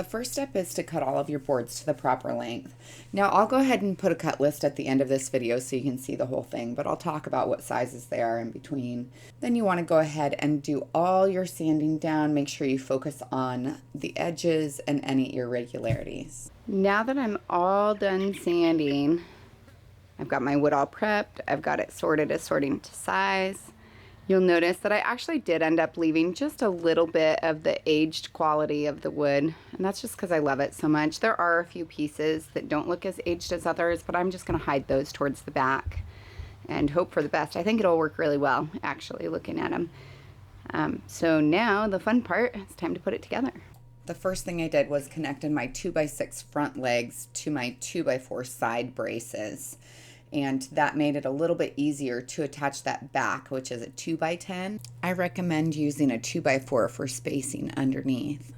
The first step is to cut all of your boards to the proper length. Now I'll go ahead and put a cut list at the end of this video so you can see the whole thing, but I'll talk about what sizes they are in between. Then you want to go ahead and do all your sanding down. Make sure you focus on the edges and any irregularities. Now that I'm all done sanding, I've got my wood all prepped. I've got it sorted according to size. You'll notice that I actually did end up leaving just a little bit of the aged quality of the wood, and that's just because I love it so much. There are a few pieces that don't look as aged as others, but I'm just going to hide those towards the back and hope for the best. I think it'll work really well, actually, looking at them. So now the fun part, it's time to put it together. The first thing I did was connected my 2x6 front legs to my 2x4 side braces. And that made it a little bit easier to attach that back, which is a 2x10. I recommend using a 2x4 for spacing underneath.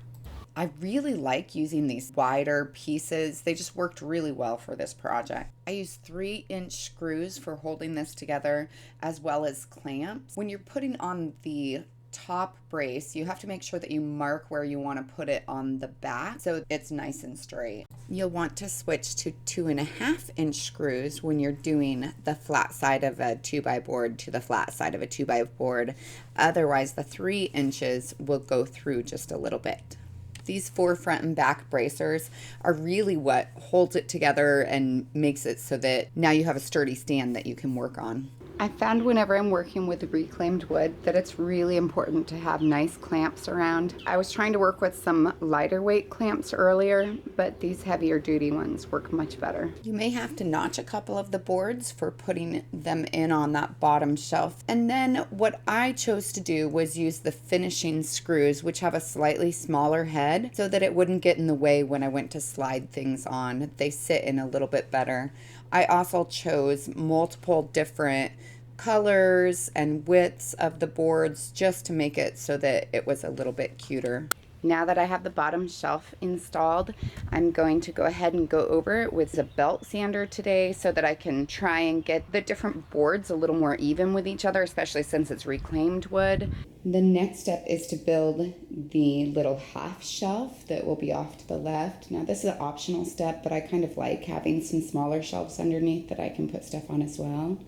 I really like using these wider pieces. They just worked really well for this project. I used 3-inch screws for holding this together, as well as clamps. When you're putting on the top brace, you have to make sure that you mark where you want to put it on the back so it's nice and straight. You'll want to switch to 2.5-inch screws when you're doing the flat side of a 2x board to the flat side of a 2x board. Otherwise, the 3 inches will go through just a little bit. These 4 front and back bracers are really what holds it together and makes it so that now you have a sturdy stand that you can work on. I found whenever I'm working with reclaimed wood that it's really important to have nice clamps around. I was trying to work with some lighter weight clamps earlier, but these heavier duty ones work much better. You may have to notch a couple of the boards for putting them in on that bottom shelf. And then what I chose to do was use the finishing screws, which have a slightly smaller head, so that it wouldn't get in the way when I went to slide things on. They sit in a little bit better. I also chose multiple different colors and widths of the boards just to make it so that it was a little bit cuter. Now that I have the bottom shelf installed, I'm going to go ahead and go over it with a belt sander today so that I can try and get the different boards a little more even with each other, especially since it's reclaimed wood. The next step is to build the little half shelf that will be off to the left. Now this is an optional step, but I kind of like having some smaller shelves underneath that I can put stuff on as well.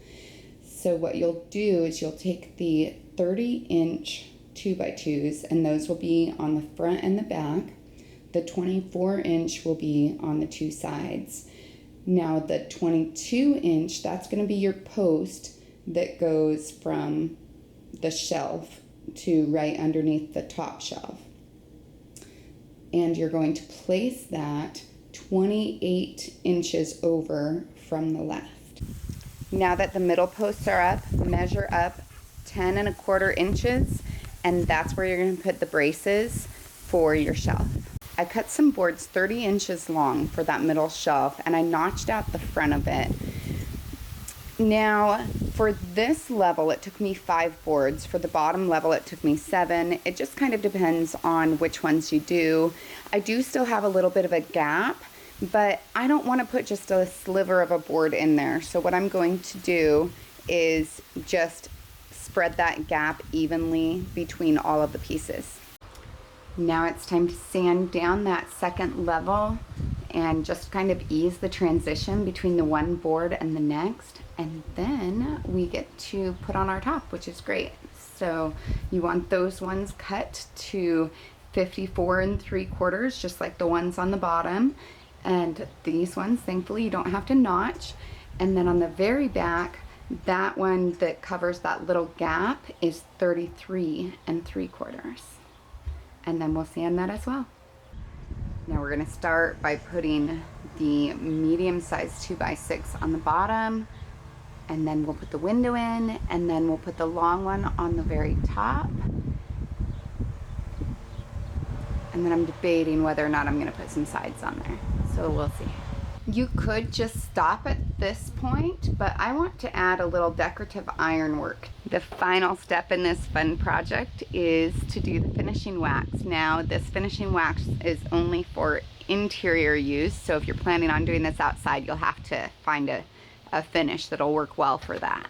So what you'll do is you'll take the 30-inch 2x2s, and those will be on the front and the back. The 24-inch will be on the 2 sides. Now the 22-inch, that's going to be your post that goes from the shelf to right underneath the top shelf. And you're going to place that 28 inches over from the left. Now that the middle posts are up, measure up 10.25 inches, and that's where you're going to put the braces for your shelf. I cut some boards 30 inches long for that middle shelf, and I notched out the front of it. Now, for this level, it took me 5 boards. For the bottom level, it took me 7. It just kind of depends on which ones you do. I do still have a little bit of a gap, but I don't want to put just a sliver of a board in there. So what I'm going to do is just spread that gap evenly between all of the pieces. Now it's time to sand down that second level and just kind of ease the transition between the one board and the next. And then we get to put on our top, which is great. So you want those ones cut to 54 3/4, just like the ones on the bottom. And these ones, thankfully, you don't have to notch. And then on the very back, that one that covers that little gap is 33 3/4. And then we'll sand that as well. Now we're gonna start by putting the medium-sized 2x6 on the bottom, and then we'll put the window in, and then we'll put the long one on the very top. And then I'm debating whether or not I'm gonna put some sides on there. So we'll see. You could just stop at this point, but I want to add a little decorative ironwork. The final step in this fun project is to do the finishing wax. Now, this finishing wax is only for interior use, so if you're planning on doing this outside, you'll have to find a finish that'll work well for that.